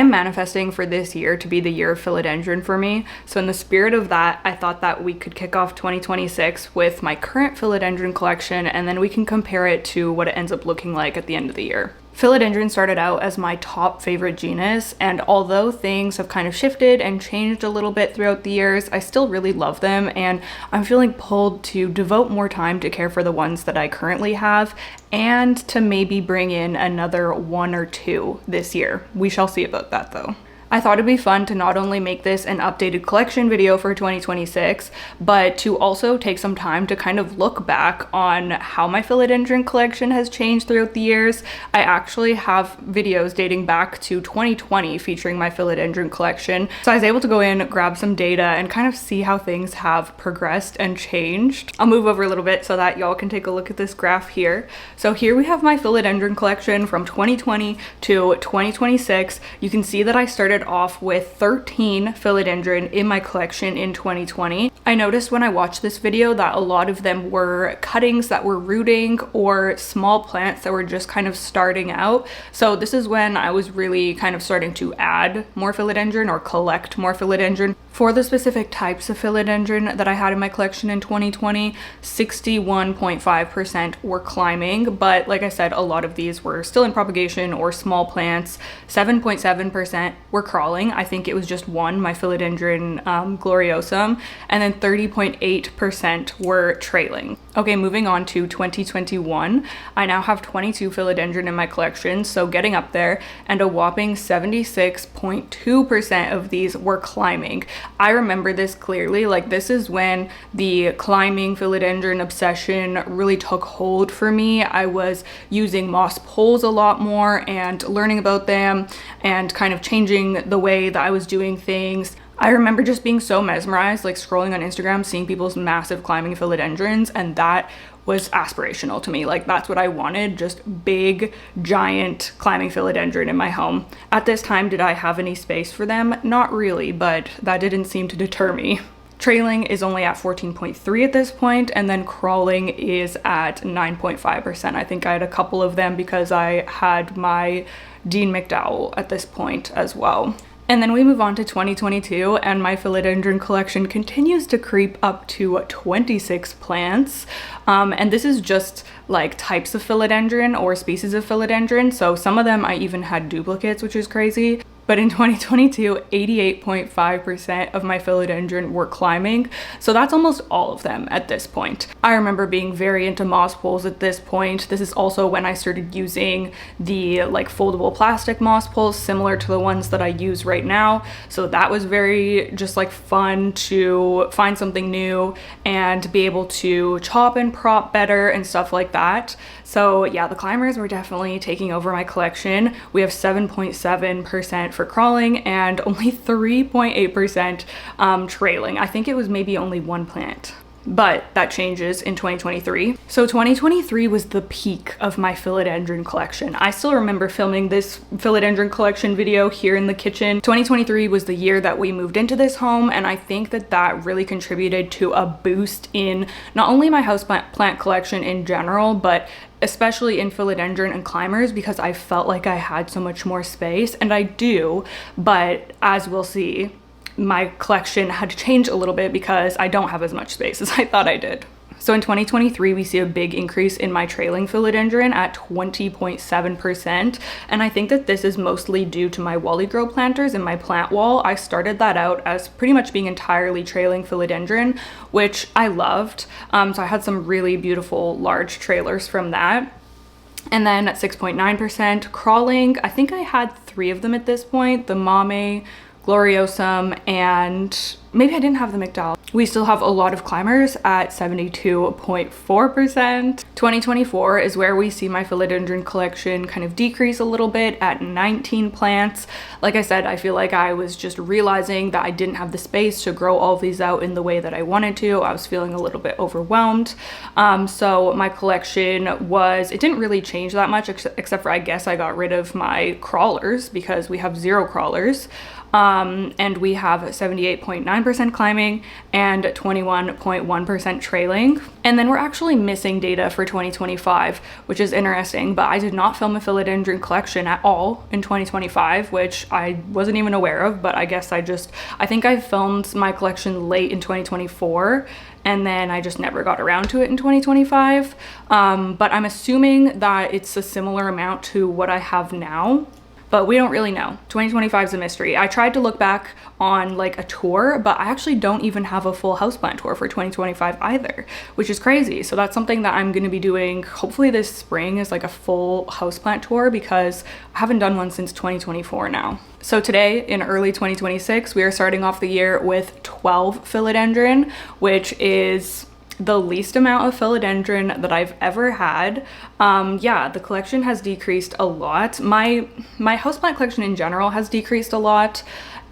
am manifesting for this year to be the year of philodendron for me. So in the spirit of that, I thought that we could kick off 2026 with my current philodendron collection, and then we can compare it to what it ends up looking like at the end of the year. Philodendron started out as my top favorite genus, and although things have kind of shifted and changed a little bit throughout the years, I still really love them, and I'm feeling pulled to devote more time to care for the ones that I currently have and to maybe bring in another one or two this year. We shall see about that though. I thought it'd be fun to not only make this an updated collection video for 2026, but to also take some time to kind of look back on how my philodendron collection has changed throughout the years. I actually have videos dating back to 2020 featuring my philodendron collection. So I was able to go in, grab some data, and kind of see how things have progressed and changed. I'll move over a little bit so that y'all can take a look at this graph here. So here we have my philodendron collection from 2020 to 2026. You can see that I started off with 13 philodendron in my collection in 2020. I noticed when I watched this video that a lot of them were cuttings that were rooting or small plants that were just kind of starting out. So this is when I was really kind of starting to add more philodendron or collect more philodendron. For the specific types of philodendron that I had in my collection in 2020, 61.5% were climbing, but like I said, a lot of these were still in propagation or small plants. 7.7% were crawling. I think it was just one, my philodendron gloriosum, and then 30.8% were trailing. Okay, moving on to 2021, I now have 22 philodendron in my collection, so getting up there, and a whopping 76.2% of these were climbing. I remember this clearly, like this is when the climbing philodendron obsession really took hold for me. I was using moss poles a lot more and learning about them and kind of changing the way that I was doing things. I remember just being so mesmerized, like scrolling on Instagram, seeing people's massive climbing philodendrons, and that was aspirational to me. Like that's what I wanted, just big, giant climbing philodendron in my home. At this time, did I have any space for them? Not really, but that didn't seem to deter me. Trailing is only at 14.3 at this point, and then crawling is at 9.5%. I think I had a couple of them because I had my Dean McDowell at this point as well. And then we move on to 2022, and my philodendron collection continues to creep up to 26 plants. And this is just like types of philodendron or species of philodendron. So some of them I even had duplicates, which is crazy. But in 2022, 88.5% of my philodendron were climbing. So that's almost all of them at this point. I remember being very into moss poles at this point. This is also when I started using the like foldable plastic moss poles, similar to the ones that I use right now. So that was very just like fun to find something new and be able to chop and prop better and stuff like that. So yeah, the climbers were definitely taking over my collection. We have 7.7% for crawling and only 3.8% trailing. I think it was maybe only one plant. But that changes in 2023. So 2023 was the peak of my philodendron collection. I still remember filming this philodendron collection video here in the kitchen. 2023 was the year that we moved into this home, and I think that that really contributed to a boost in not only my houseplant collection in general, but especially in philodendron and climbers, because I felt like I had so much more space, and I do, but as we'll see, my collection had to change a little bit because I don't have as much space as I thought I did. So in 2023, we see a big increase in my trailing philodendron at 20.7%. And I think that this is mostly due to my Wally Grow planters in my plant wall. I started that out as pretty much being entirely trailing philodendron, which I loved. So I had some really beautiful large trailers from that. And then at 6.9% crawling, I think I had 3 of them at this point, the Mame, gloriosum, and maybe I didn't have the McDowell. We still have a lot of climbers at 72.4%. 2024 is where we see my philodendron collection kind of decrease a little bit at 19 plants. Like I said, I feel like I was just realizing that I didn't have the space to grow all of these out in the way that I wanted to. I was feeling a little bit overwhelmed. So my collection it didn't really change that much, except for I guess I got rid of my crawlers because we have 0 crawlers. And we have 78.9% 29% climbing and 21.1% trailing. And then we're actually missing data for 2025, which is interesting, but I did not film a philodendron collection at all in 2025, which I wasn't even aware of, but I guess I think I filmed my collection late in 2024, and then I just never got around to it in 2025. But I'm assuming that it's a similar amount to what I have now, but we don't really know. 2025 is a mystery. I tried to look back on like a tour, but I actually don't even have a full houseplant tour for 2025 either, which is crazy. So that's something that I'm gonna be doing hopefully this spring, is like a full houseplant tour, because I haven't done one since 2024 now. So today in early 2026, we are starting off the year with 12 philodendron, which is the least amount of philodendron that I've ever had. Yeah, the collection has decreased a lot. My houseplant collection in general has decreased a lot,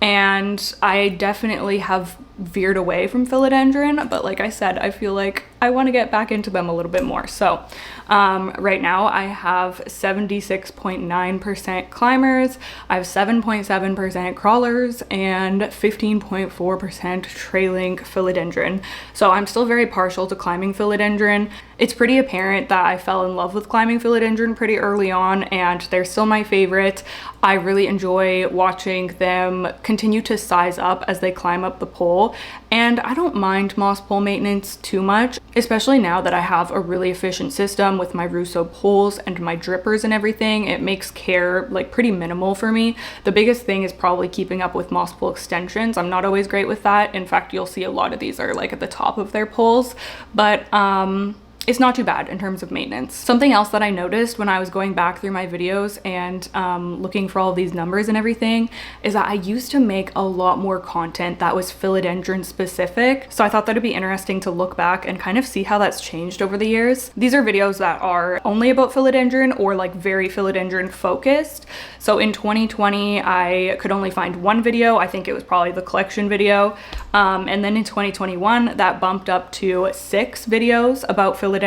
and I definitely have veered away from philodendron, but like I said, I feel like I want to get back into them a little bit more. So right now I have 76.9% climbers, I have 7.7% crawlers, and 15.4% trailing philodendron. So I'm still very partial to climbing philodendron. It's pretty apparent that I fell in love with climbing philodendron pretty early on, and they're still my favorite. I really enjoy watching them continue to size up as they climb up the pole, and I don't mind moss pole maintenance too much, especially now that I have a really efficient system with my Russo poles and my drippers and everything. It makes care like pretty minimal for me. The biggest thing is probably keeping up with moss pole extensions. I'm not always great with that. In fact, you'll see a lot of these are like at the top of their poles, but it's not too bad in terms of maintenance. Something else that I noticed when I was going back through my videos and looking for all these numbers and everything is that I used to make a lot more content that was philodendron specific. So I thought that'd be interesting to look back and kind of see how that's changed over the years. These are videos that are only about philodendron or like very philodendron focused. So in 2020, I could only find one video. I think it was probably the collection video. And then in 2021, that bumped up to 6 videos about philodendron.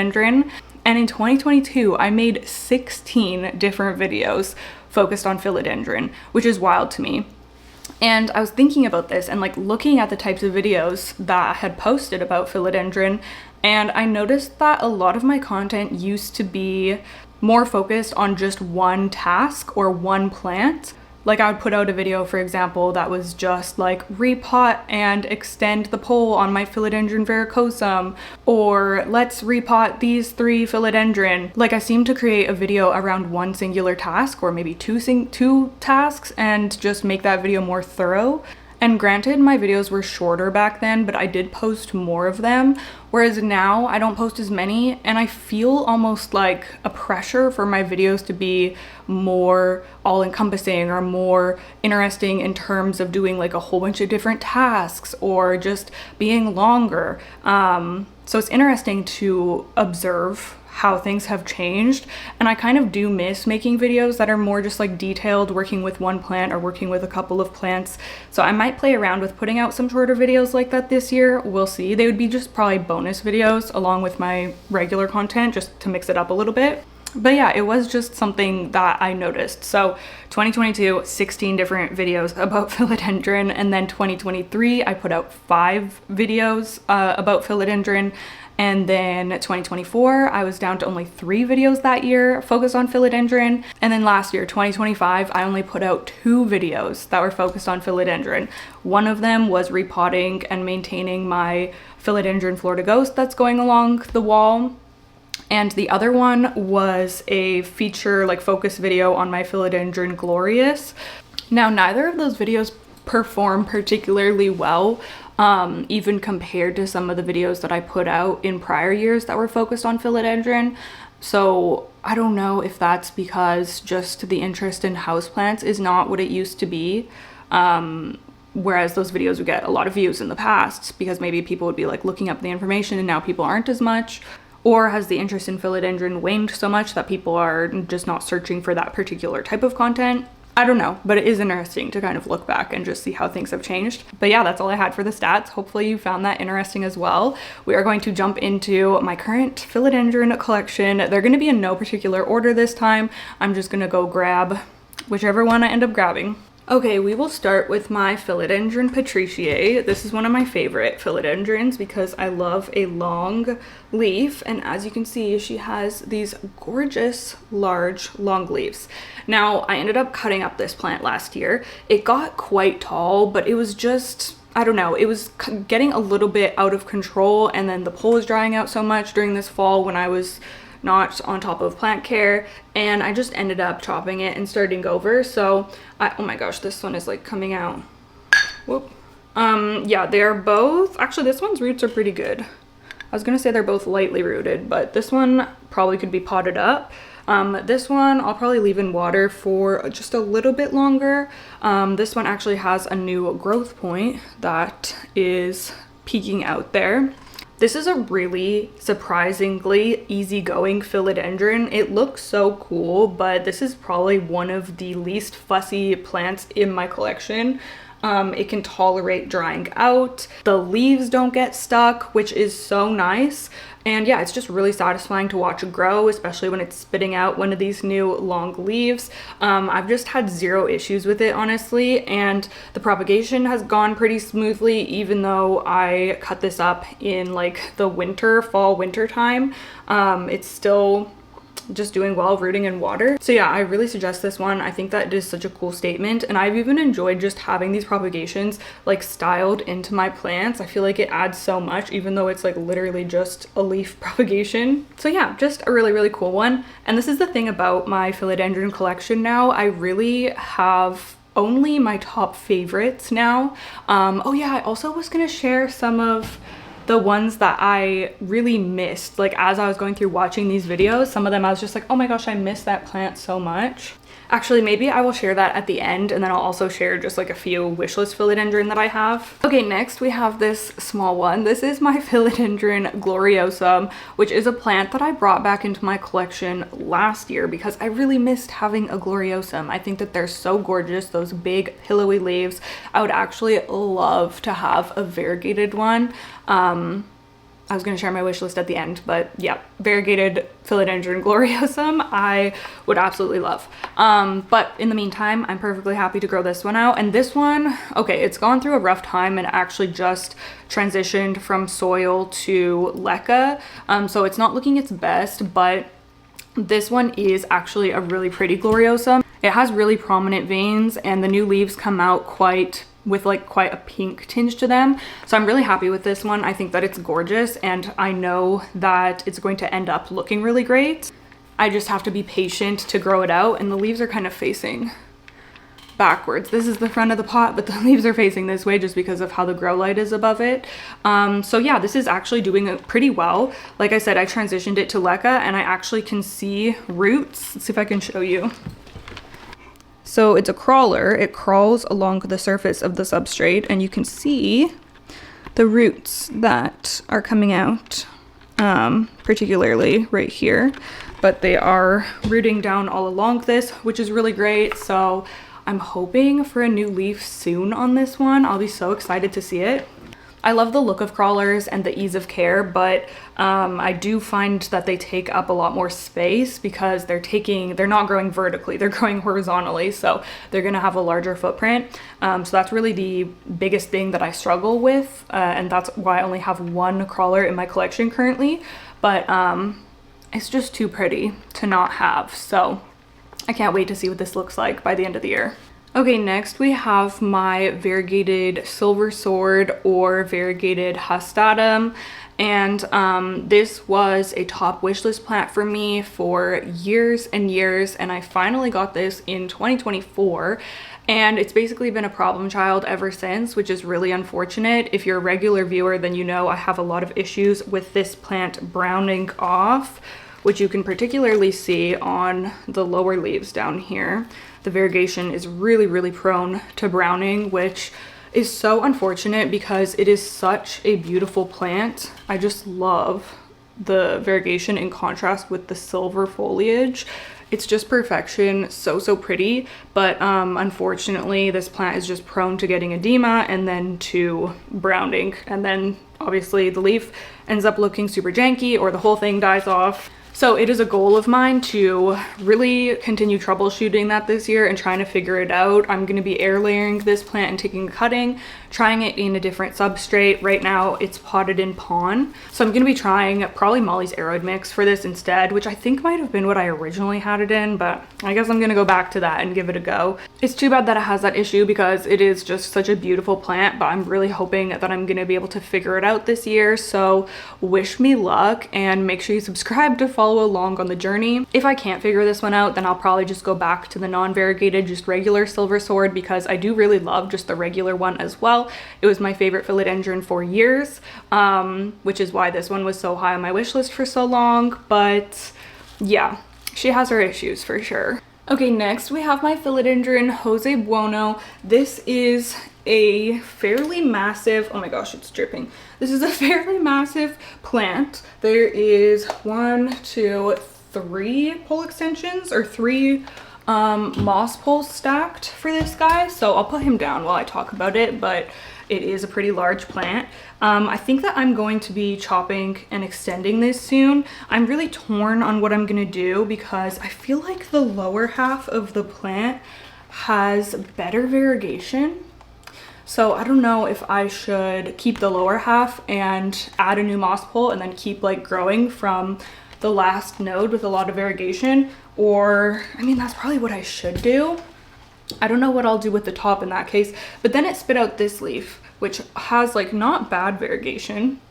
And in 2022, I made 16 different videos focused on philodendron, which is wild to me. And I was thinking about this and like looking at the types of videos that I had posted about philodendron, and I noticed that a lot of my content used to be more focused on just one task or one plant. Like I would put out a video, for example, that was just like repot and extend the pole on my philodendron verrucosum, or let's repot these 3 philodendron. Like I seem to create a video around one singular task, or maybe two tasks, and just make that video more thorough. And granted, my videos were shorter back then, but I did post more of them, whereas now I don't post as many, and I feel almost like a pressure for my videos to be more all-encompassing or more interesting in terms of doing like a whole bunch of different tasks or just being longer. So it's interesting to observe how things have changed, and I kind of do miss making videos that are more just like detailed, working with one plant or working with a couple of plants. So I might play around with putting out some shorter videos like that this year. We'll see. They would be just probably bonus videos along with my regular content, just to mix it up a little bit. But yeah, it was just something that I noticed. So 2022, 16 different videos about philodendron, and then 2023, I put out 5 videos about philodendron. And then 2024, I was down to only 3 videos that year focused on philodendron. And then last year, 2025, I only put out 2 videos that were focused on philodendron. One of them was repotting and maintaining my philodendron Florida Ghost that's going along the wall. And the other one was a feature like focus video on my philodendron Glorious. Now, neither of those videos perform particularly well, even compared to some of the videos that I put out in prior years that were focused on philodendron. So I don't know if that's because just the interest in houseplants is not what it used to be. Whereas those videos would get a lot of views in the past because maybe people would be like looking up the information and now people aren't as much. Or has the interest in philodendron waned so much that people are just not searching for that particular type of content? I don't know, but it is interesting to kind of look back and just see how things have changed. But yeah, that's all I had for the stats. Hopefully you found that interesting as well. We are going to jump into my current philodendron collection. They're going to be in no particular order this time. I'm just going to go grab whichever one I end up grabbing. Okay, we will start with my philodendron Patriciae. This is one of my favorite philodendrons because I love a long leaf, and as you can see, she has these gorgeous large long leaves. Now, I ended up cutting up this plant last year. It got quite tall, but it was just, I don't know, it was getting a little bit out of control, and then the pole was drying out so much during this fall when I was not on top of plant care, and I just ended up chopping it and starting over. So oh my gosh, this one is like coming out. Whoop. Yeah, they are both, actually this one's roots are pretty good. I was gonna say they're both lightly rooted, but this one probably could be potted up. This one I'll probably leave in water for just a little bit longer. This one actually has a new growth point that is peeking out there. This is a really surprisingly easygoing philodendron. It looks so cool, but this is probably one of the least fussy plants in my collection. It can tolerate drying out. The leaves don't get stuck, which is so nice. And yeah, it's just really satisfying to watch it grow, especially when it's spitting out one of these new long leaves. I've just had zero issues with it, honestly, and the propagation has gone pretty smoothly, even though I cut this up in like the fall winter time. It's still just doing well rooting in water. So yeah, I really suggest this one. I think that it is such a cool statement, and I've even enjoyed just having these propagations like styled into my plants. I feel like it adds so much, even though it's like literally just a leaf propagation. So yeah, just a really cool one. And this is the thing about my philodendron collection now. I really have only my top favorites now. Oh yeah, I also was gonna share some of the ones that I really missed, like as I was going through watching these videos. Some of them I was just like, oh my gosh, I miss that plant so much. Actually, maybe I will share that at the end, and then I'll also share just like a few wishlist philodendron that I have. Okay, next we have this small one. This is my philodendron gloriosum, which is a plant that I brought back into my collection last year because I really missed having a gloriosum. I think that they're so gorgeous, those big pillowy leaves. I would actually love to have a variegated one. I was going to share my wish list at the end, but yeah, variegated philodendron gloriosum I would absolutely love. But in the meantime, I'm perfectly happy to grow this one out. And this one, okay, it's gone through a rough time and actually just transitioned from soil to leca. So it's not looking its best, but this one is actually a really pretty gloriosum. It has really prominent veins, and the new leaves come out with like quite a pink tinge to them. So I'm really happy with this one. I think that it's gorgeous, and I know that it's going to end up looking really great. I just have to be patient to grow it out, and the leaves are kind of facing backwards. This is the front of the pot, but the leaves are facing this way just because of how the grow light is above it. So yeah, this is actually doing pretty well. Like I said, I transitioned it to leca, and I actually can see roots. Let's see if I can show you. So it's a crawler. It crawls along the surface of the substrate, and you can see the roots that are coming out, particularly right here, but they are rooting down all along this, which is really great. So I'm hoping for a new leaf soon on this one. I'll be so excited to see it. I love the look of crawlers and the ease of care, but I do find that they take up a lot more space because they're not growing vertically, they're growing horizontally, so they're gonna have a larger footprint. So that's really the biggest thing that I struggle with, and that's why I only have one crawler in my collection currently, but it's just too pretty to not have. So I can't wait to see what this looks like by the end of the year. Okay, next we have my variegated silver sword or variegated hastatum, and this was a top wishlist plant for me for years and years, and I finally got this in 2024, and it's basically been a problem child ever since, which is really unfortunate. If you're a regular viewer, then you know I have a lot of issues with this plant browning off, which you can particularly see on the lower leaves down here. The variegation is really prone to browning, which is so unfortunate because it is such a beautiful plant. I just love the variegation in contrast with the silver foliage. It's just perfection, so pretty, but unfortunately this plant is just prone to getting edema and then to browning, and then obviously the leaf ends up looking super janky or the whole thing dies off. So it is a goal of mine to really continue troubleshooting that this year and trying to figure it out. I'm going to be air layering this plant and taking a cutting, trying it in a different substrate. Right now it's potted in pon. So I'm going to be trying probably Molly's Aeroid mix for this instead, which I think might have been what I originally had it in, but I guess I'm going to go back to that and give it a go. It's too bad that it has that issue because it is just such a beautiful plant, but I'm really hoping that I'm going to be able to figure it out this year. So wish me luck and make sure you subscribe to follow along on the journey. If I can't figure this one out, then I'll probably just go back to the non-variegated, just regular silver sword, because I do really love just the regular one as well. It was my favorite philodendron for years, which is why this one was so high on my wish list for so long. But yeah, she has her issues for sure. Okay, next we have my philodendron Jose Buono. This is a fairly massive, oh my gosh, it's dripping. This is a fairly massive plant. There is 1, 2, 3 pole extensions, or 3 moss poles stacked for this guy. So I'll put him down while I talk about it, but it is a pretty large plant. I think that I'm going to be chopping and extending this soon. I'm really torn on what I'm gonna do because I feel like the lower half of the plant has better variegation. So I don't know if I should keep the lower half and add a new moss pole and then keep like growing from the last node with a lot of variegation, or I mean, that's probably what I should do. I don't know what I'll do with the top in that case, but then it spit out this leaf, which has like not bad variegation.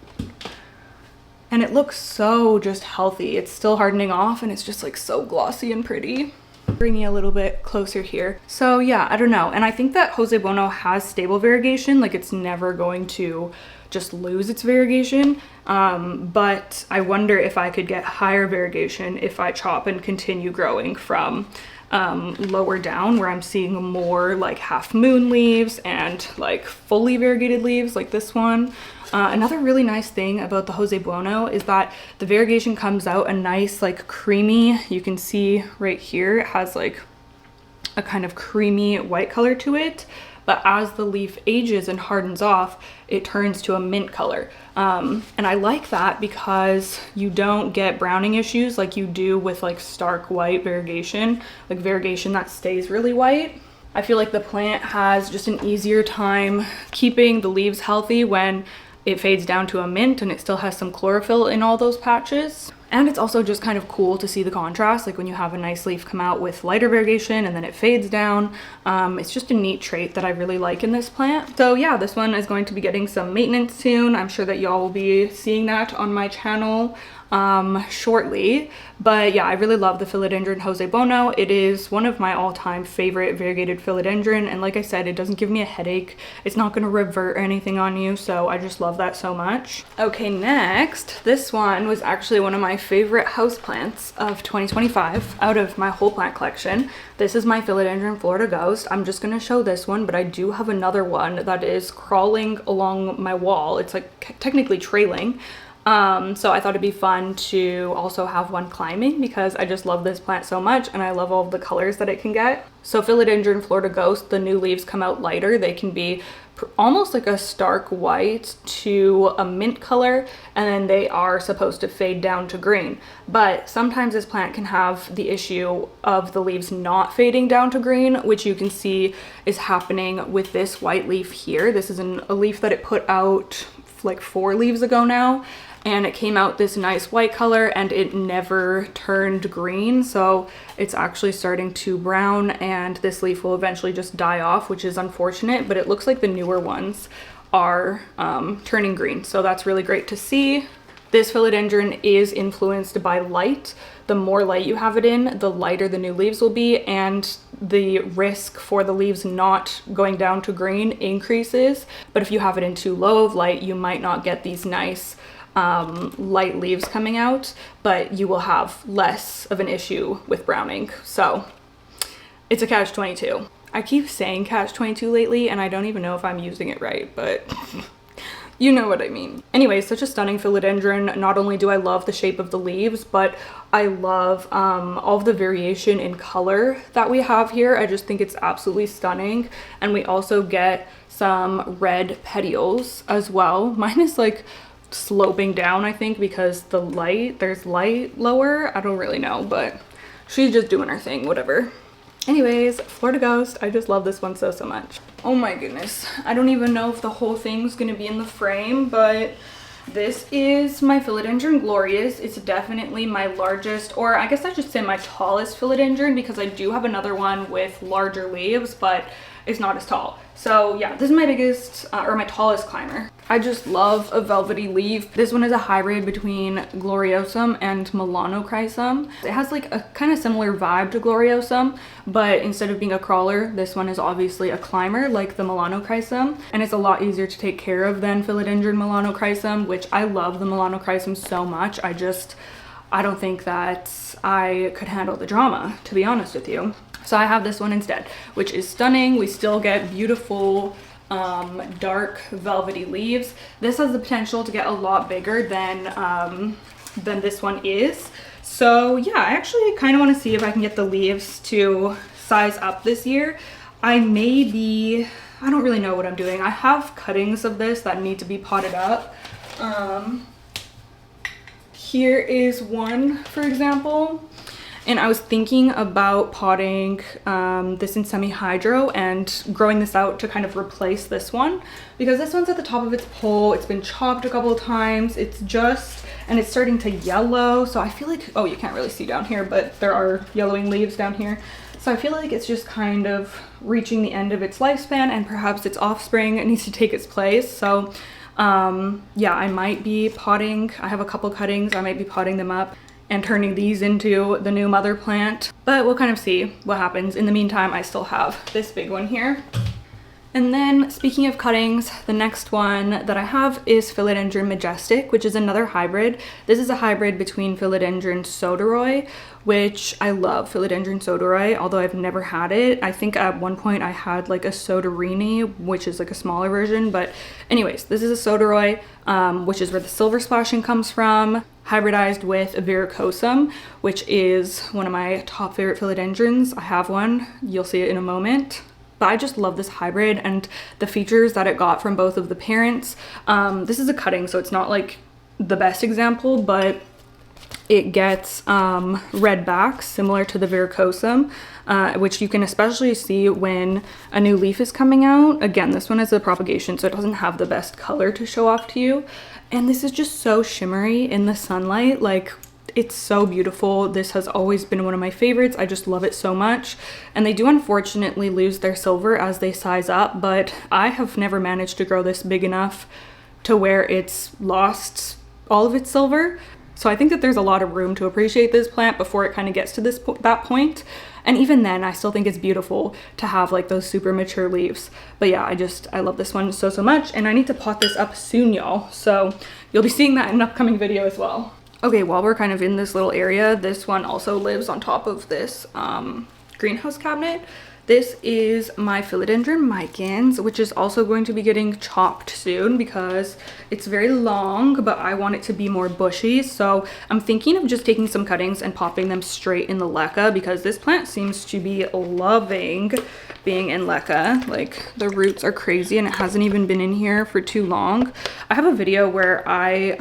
And it looks so just healthy. It's still hardening off and it's just like so glossy and pretty. Bringing a little bit closer here. So yeah, I don't know. And I think that Jose Buono has stable variegation. Like it's never going to just lose its variegation. But I wonder if I could get higher variegation if I chop and continue growing from lower down, where I'm seeing more like half moon leaves and like fully variegated leaves like this one. Another really nice thing about the Jose Buono is that the variegation comes out a nice like creamy, you can see right here, it has like a kind of creamy white color to it. But as the leaf ages and hardens off, it turns to a mint color. And I like that because you don't get browning issues like you do with like stark white variegation, like variegation that stays really white. I feel like the plant has just an easier time keeping the leaves healthy when it fades down to a mint and it still has some chlorophyll in all those patches. And it's also just kind of cool to see the contrast, like when you have a nice leaf come out with lighter variegation and then it fades down. It's just a neat trait that I really like in this plant. So yeah, this one is going to be getting some maintenance soon. I'm sure that y'all will be seeing that on my channel shortly. But yeah, I really love the philodendron Jose Buono. It is one of my all-time favorite variegated philodendron, and like I said, it doesn't give me a headache. It's not going to revert or anything on you, so I just love that so much. Okay, next, this one was actually one of my favorite houseplants of 2025 out of my whole plant collection. This is my philodendron Florida Ghost. I'm just going to show this one, but I do have another one that is crawling along my wall. It's like technically trailing. So I thought it'd be fun to also have one climbing because I just love this plant so much and I love all of the colors that it can get. So philodendron Florida Ghost, the new leaves come out lighter. They can be almost like a stark white to a mint color, and then they are supposed to fade down to green. But sometimes this plant can have the issue of the leaves not fading down to green, which you can see is happening with this white leaf here. This is a leaf that it put out like 4 leaves ago now, and it came out this nice white color and it never turned green, so it's actually starting to brown and this leaf will eventually just die off, which is unfortunate, but it looks like the newer ones are turning green, so that's really great to see. This philodendron is influenced by light. The more light you have it in, the lighter the new leaves will be, and the risk for the leaves not going down to green increases. But if you have it in too low of light, you might not get these nice light leaves coming out, but you will have less of an issue with browning. So it's a catch-22. I keep saying catch-22 lately, and I don't even know if I'm using it right, but you know what I mean. Anyway, such a stunning philodendron. Not only do I love the shape of the leaves, but I love all of the variation in color that we have here. I just think it's absolutely stunning. And we also get some red petioles as well. Mine is like sloping down, I think, because there's light lower. I don't really know, but she's just doing her thing, whatever. Anyways, Florida Ghost, I just love this one so much. Oh my goodness, I don't even know if the whole thing's gonna be in the frame, but this is my philodendron glorious. It's definitely my largest, or I guess I should say my tallest philodendron, because I do have another one with larger leaves, but it's not as tall. So yeah, this is my biggest or my tallest climber. I just love a velvety leaf. This one is a hybrid between gloriosum and melanochrysum. It has like a kind of similar vibe to gloriosum, but instead of being a crawler, this one is obviously a climber like the melanochrysum, and it's a lot easier to take care of than philodendron melanochrysum, which I love the melanochrysum so much. I don't think that I could handle the drama, to be honest with you. So I have this one instead, which is stunning. We still get beautiful dark velvety leaves. This has the potential to get a lot bigger than this one is. So yeah, I actually kind of want to see if I can get the leaves to size up this year. I don't really know what I'm doing. I have cuttings of this that need to be potted up. Here is one, for example. And I was thinking about potting this in semi-hydro and growing this out to kind of replace this one, because this one's at the top of its pole. It's been chopped a couple of times. And it's starting to yellow. So I feel like, oh, you can't really see down here, but there are yellowing leaves down here. So I feel like it's just kind of reaching the end of its lifespan, and perhaps its offspring needs to take its place. So yeah, I might be potting. I have a couple cuttings. I might be potting them up and turning these into the new mother plant, but we'll kind of see what happens. In the meantime, I still have this big one here. And then speaking of cuttings, the next one that I have is philodendron majestic, which is another hybrid. This is a hybrid between philodendron soderoy, which I love philodendron soderoy, although I've never had it. I think at one point I had like a soderini, which is like a smaller version, but anyways, this is a soderoy, which is where the silver splashing comes from, hybridized with verrucosum, which is one of my top favorite philodendrons. I have one, you'll see it in a moment. But I just love this hybrid and the features that it got from both of the parents. This is a cutting, so it's not like the best example, but it gets red backs similar to the verrucosum, which you can especially see when a new leaf is coming out. Again, this one is a propagation, so it doesn't have the best color to show off to you. And this is just so shimmery in the sunlight. Like, it's so beautiful. This has always been one of my favorites. I just love it so much. And they do unfortunately lose their silver as they size up, but I have never managed to grow this big enough to where it's lost all of its silver. So I think that there's a lot of room to appreciate this plant before it kind of gets to that point. And even then, I still think it's beautiful to have like those super mature leaves. But yeah, I love this one so much, and I need to pot this up soon, y'all. So you'll be seeing that in an upcoming video as well. Okay, while we're kind of in this little area, this one also lives on top of this greenhouse cabinet. This is my philodendron Micans, which is also going to be getting chopped soon because it's very long, but I want it to be more bushy. So I'm thinking of just taking some cuttings and popping them straight in the leca, because this plant seems to be loving being in leca. Like, the roots are crazy and it hasn't even been in here for too long. I have a video where I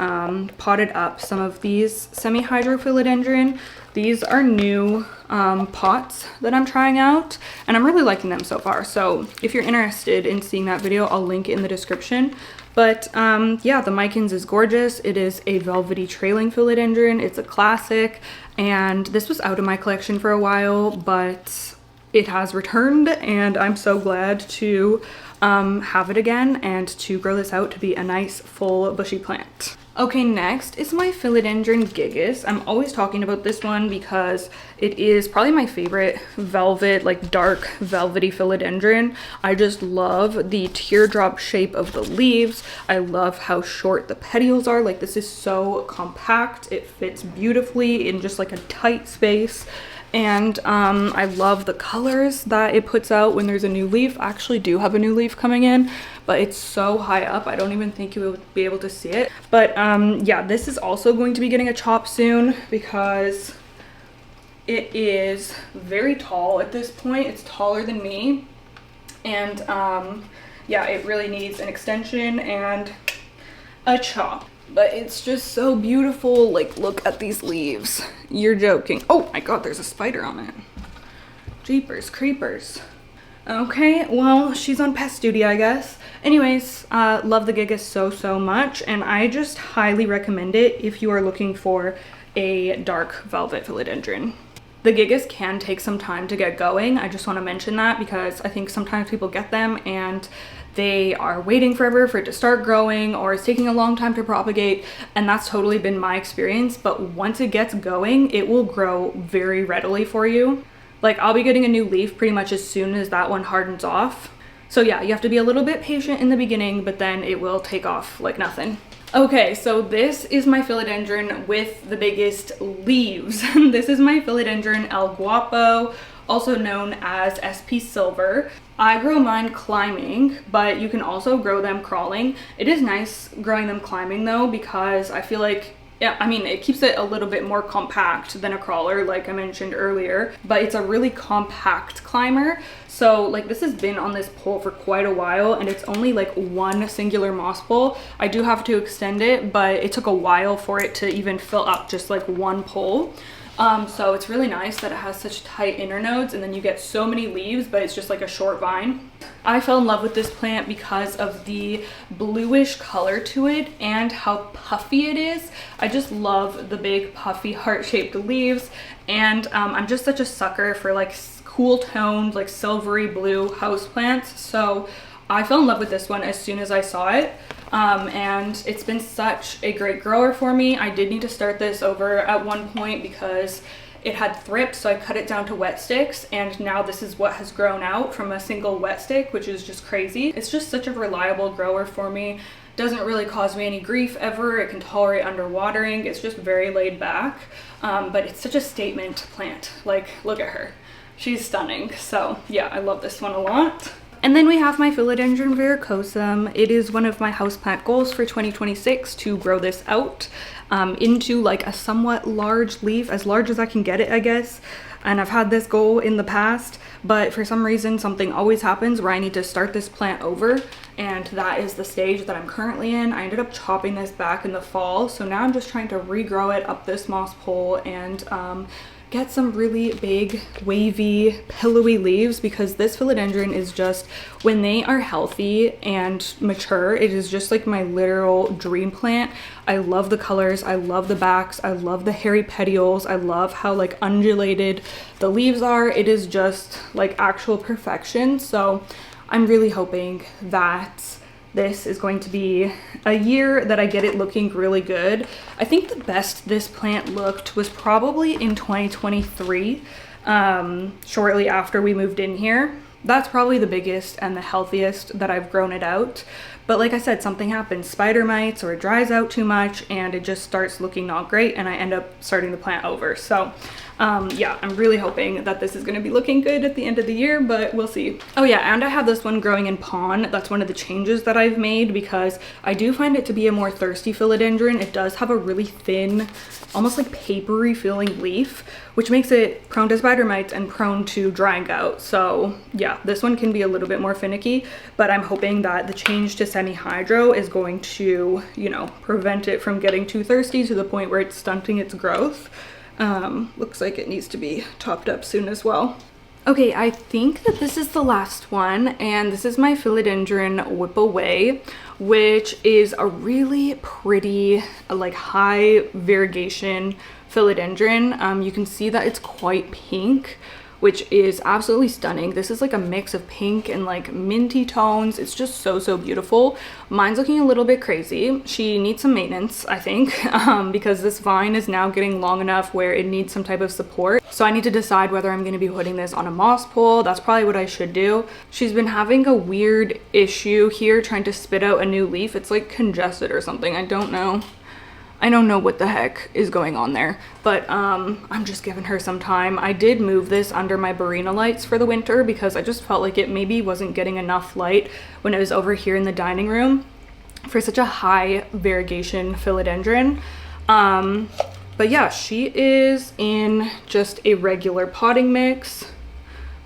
potted up some of these semi-hydro philodendron. These are new pots that I'm trying out, and I'm really liking them so far. So if you're interested in seeing that video, I'll link it in the description. But yeah, the Micans is gorgeous. It is a velvety trailing philodendron. It's a classic, and this was out of my collection for a while, but it has returned, and I'm so glad to have it again and to grow this out to be a nice full bushy plant. Okay, next is my philodendron gigas. I'm always talking about this one because it is probably my favorite velvet, like dark velvety philodendron. I just love the teardrop shape of the leaves. I love how short the petioles are. Like, this is so compact. It fits beautifully in just like a tight space. And I love the colors that it puts out when there's a new leaf. I actually do have a new leaf coming in, but it's so high up, I don't even think you will be able to see it. But yeah, this is also going to be getting a chop soon because it is very tall at this point. It's taller than me. And yeah, it really needs an extension and a chop. but it's just so beautiful. Like, look at these leaves. You're joking. Oh my god, there's a spider on it. Jeepers creepers. Okay, well, she's on pest duty, I guess. Anyways, love the gigas so much, and I just highly recommend it if you are looking for a dark velvet philodendron. The gigas can take some time to get going. I just want to mention that because I think sometimes people get them and they are waiting forever for it to start growing, or it's taking a long time to propagate, and that's totally been my experience. But once it gets going, it will grow very readily for you. Like, I'll be getting a new leaf pretty much as soon as that one hardens off. So yeah, you have to be a little bit patient in the beginning, but then it will take off like nothing. Okay, so this is my philodendron with the biggest leaves. This is my philodendron El Guapo, also known as SP Silver. I grow mine climbing, but you can also grow them crawling. It is nice growing them climbing though, because I feel like, yeah, I mean, it keeps it a little bit more compact than a crawler, like I mentioned earlier, but it's a really compact climber. So like, this has been on this pole for quite a while, and it's only like one singular moss pole. I do have to extend it, but it took a while for it to even fill up just like one pole. So it's really nice that it has such tight internodes, and then you get so many leaves, but it's just like a short vine. I fell in love with this plant because of the bluish color to it and how puffy it is. I just love the big puffy heart-shaped leaves, and I'm just such a sucker for like cool toned, like silvery blue houseplants. So I fell in love with this one as soon as I saw it. And it's been such a great grower for me. I did need to start this over at one point because it had thrips, so I cut it down to wet sticks, and now this is what has grown out from a single wet stick, which is just crazy. It's just such a reliable grower for me. Doesn't really cause me any grief ever. It can tolerate underwatering. It's just very laid back, but it's such a statement plant. Like, look at her. She's stunning. So yeah, I love this one a lot. And then we have my philodendron verrucosum. It is one of my houseplant goals for 2026 to grow this out into like a somewhat large leaf, as large as I can get it, I guess. And I've had this goal in the past, but for some reason something always happens where I need to start this plant over, and that is the stage that I'm currently in. I ended up chopping this back in the fall, so now I'm just trying to regrow it up this moss pole and get some really big, wavy, pillowy leaves, because this philodendron is just, when they are healthy and mature, it is just like my literal dream plant. I love the colors, I love the backs, I love the hairy petioles, I love how like undulated the leaves are. It is just like actual perfection. So I'm really hoping that this is going to be a year that I get it looking really good. I think the best this plant looked was probably in 2023, shortly after we moved in here. That's probably the biggest and the healthiest that I've grown it out. But like I said, something happens, spider mites, or it dries out too much and it just starts looking not great, and I end up starting the plant over. So yeah, I'm really hoping that this is going to be looking good at the end of the year, but we'll see. Oh yeah, and I have this one growing in pon. That's one of the changes that I've made, because I do find it to be a more thirsty philodendron. It does have a really thin, almost like papery feeling leaf, which makes it prone to spider mites and prone to drying out. So yeah, this one can be a little bit more finicky, but I'm hoping that the change to semi-hydro is going to, you know, prevent it from getting too thirsty to the point where it's stunting its growth. Looks like it needs to be topped up soon as well. Okay, I think that this is the last one, and this is my philodendron Whipple, which is a really pretty, like high variegation philodendron. You can see that it's quite pink, which is absolutely stunning. This is like a mix of pink and like minty tones. It's just so beautiful. Mine's looking a little bit crazy. She needs some maintenance, I think, because this vine is now getting long enough where it needs some type of support. So I need to decide whether I'm going to be putting this on a moss pole. That's probably what I should do. She's been having a weird issue here trying to spit out a new leaf. It's like congested or something. I don't know. I don't know what the heck is going on there, but I'm just giving her some time. I did move this under my Buono lights for the winter because I just felt like it maybe wasn't getting enough light when it was over here in the dining room for such a high variegation philodendron. But yeah, she is in just a regular potting mix.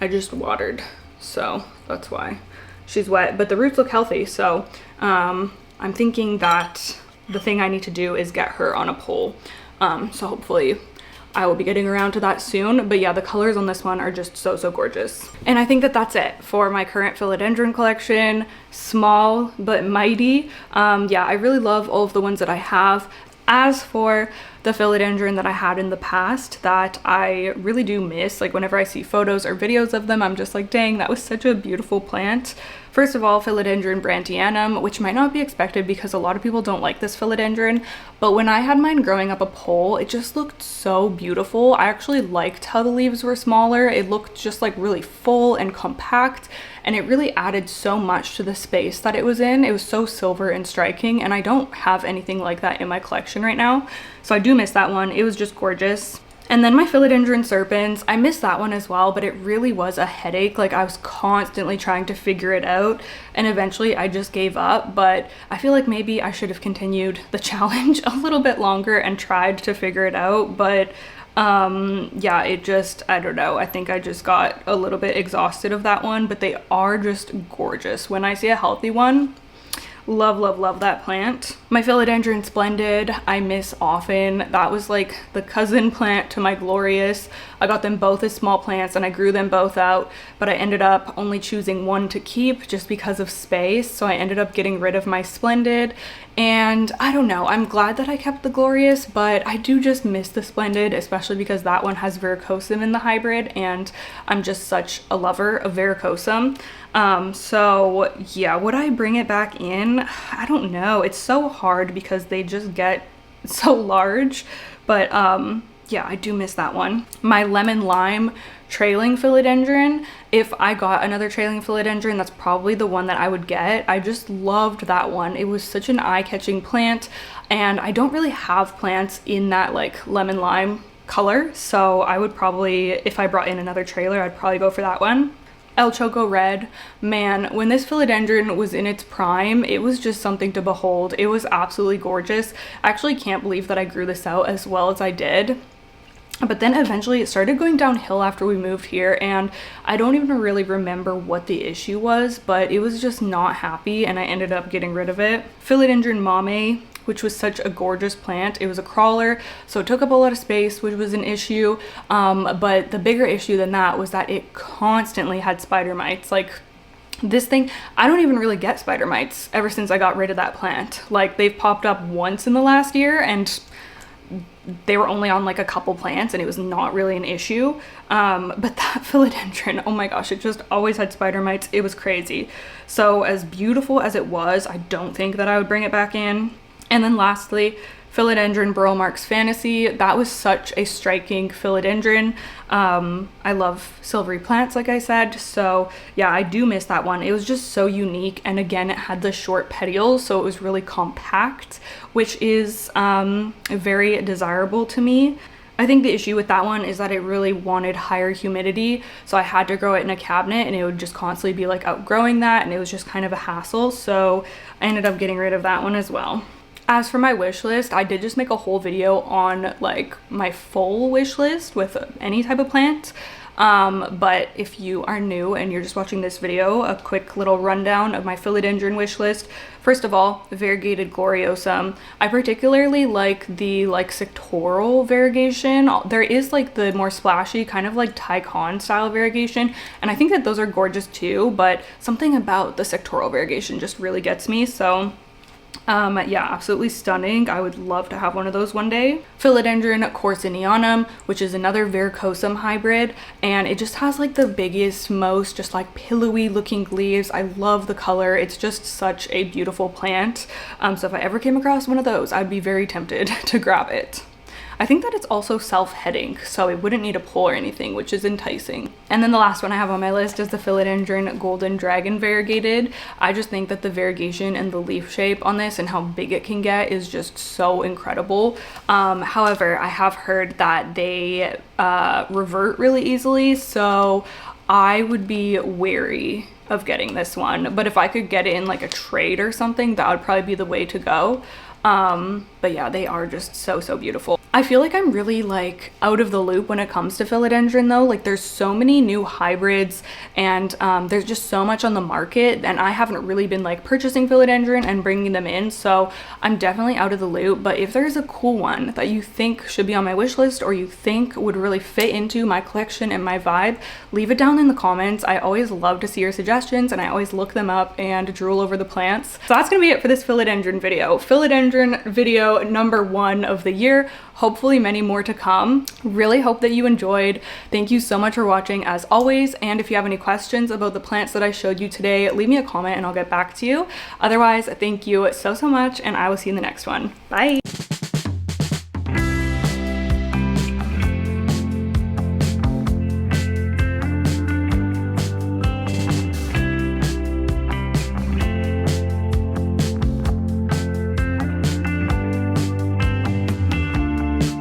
I just watered, so that's why she's wet, but the roots look healthy. So I'm thinking that the thing I need to do is get her on a pole. So hopefully I will be getting around to that soon. But yeah, the colors on this one are just so, so gorgeous. And I think that that's it for my current philodendron collection. Small but mighty. Yeah, I really love all of the ones that I have. As for the philodendron that I had in the past that I really do miss, like whenever I see photos or videos of them, I'm just like, dang, that was such a beautiful plant. First of all, philodendron brantianum, which might not be expected because a lot of people don't like this philodendron, but when I had mine growing up a pole, it just looked so beautiful. I actually liked how the leaves were smaller. It looked just like really full and compact, and it really added so much to the space that it was in. It was so silver and striking, and I don't have anything like that in my collection right now, so I do miss that one. It was just gorgeous. And then my philodendron serpens, I missed that one as well, but it really was a headache. Like I was constantly trying to figure it out, and eventually I just gave up. But I feel like maybe I should have continued the challenge a little bit longer and tried to figure it out. But yeah, it just, I don't know, I think I just got a little bit exhausted of that one, but they are just gorgeous. When I see a healthy one, love, love, love that plant. My philodendron splendid, I miss often. That was like the cousin plant to my glorious. I got them both as small plants and I grew them both out, but I ended up only choosing one to keep just because of space. So I ended up getting rid of my splendid, and I don't know, I'm glad that I kept the glorious, but I do just miss the splendid, especially because that one has verrucosum in the hybrid, and I'm just such a lover of verrucosum. So yeah, would I bring it back in? I don't know. It's so hard because they just get so large, but yeah, I do miss that one. My lemon lime trailing philodendron, if I got another trailing philodendron, that's probably the one that I would get. I just loved that one. It was such an eye-catching plant, and I don't really have plants in that like lemon lime color, so I would probably, if I brought in another trailer, I'd probably go for that one. El Choco red, man, when this philodendron was in its prime, it was just something to behold. It was absolutely gorgeous. I actually can't believe that I grew this out as well as I did. But then eventually it started going downhill after we moved here, and I don't even really remember what the issue was, but it was just not happy, and I ended up getting rid of it. Philodendron mame, which was such a gorgeous plant. It was a crawler, so it took up a lot of space, which was an issue. But the bigger issue than that was that it constantly had spider mites. Like this thing, I don't even really get spider mites ever since I got rid of that plant. Like they've popped up once in the last year, and they were only on like a couple plants and it was not really an issue. But that philodendron, oh my gosh, it just always had spider mites. It was crazy. So as beautiful as it was, I don't think that I would bring it back in. And then lastly, philodendron Burl Marks Fantasy. That was such a striking philodendron. I love silvery plants, like I said, so yeah, I do miss that one. It was just so unique, and again, it had the short petioles, so it was really compact, which is very desirable to me. I think the issue with that one is that it really wanted higher humidity, so I had to grow it in a cabinet, and it would just constantly be like outgrowing that, and it was just kind of a hassle, so I ended up getting rid of that one as well. As for my wish list, I did just make a whole video on like my full wish list with any type of plant. But if you are new and you're just watching this video, a quick little rundown of my philodendron wish list. First of all, variegated gloriosum. I particularly like the like sectoral variegation. There is like the more splashy kind of like Tycon style variegation, and I think that those are gorgeous too, but something about the sectoral variegation just really gets me. So yeah, absolutely stunning. I would love to have one of those one day. Philodendron corsinianum, which is another verrucosum hybrid, and it just has like the biggest, most just like pillowy looking leaves. I love the color. It's just such a beautiful plant. So if I ever came across one of those, I'd be very tempted to grab it. I think that it's also self-heading, so it wouldn't need a pole or anything, which is enticing. And then the last one I have on my list is the philodendron golden dragon variegated. I just think that the variegation and the leaf shape on this and how big it can get is just so incredible. However, I have heard that they revert really easily, so I would be wary of getting this one. But if I could get it in like a trade or something, that would probably be the way to go. But yeah, they are just so, so beautiful. I feel like I'm really like out of the loop when it comes to philodendron though. Like there's so many new hybrids and there's just so much on the market, and I haven't really been like purchasing philodendron and bringing them in, so I'm definitely out of the loop. But if there's a cool one that you think should be on my wish list or you think would really fit into my collection and my vibe, leave it down in the comments. I always love to see your suggestions and I always look them up and drool over the plants. So that's gonna be it for this philodendron video. Philodendron video number 1 of the year. Hopefully many more to come. Really hope that you enjoyed. Thank you so much for watching as always. And if you have any questions about the plants that I showed you today, leave me a comment and I'll get back to you. Otherwise, thank you so much and I will see you in the next one. Bye.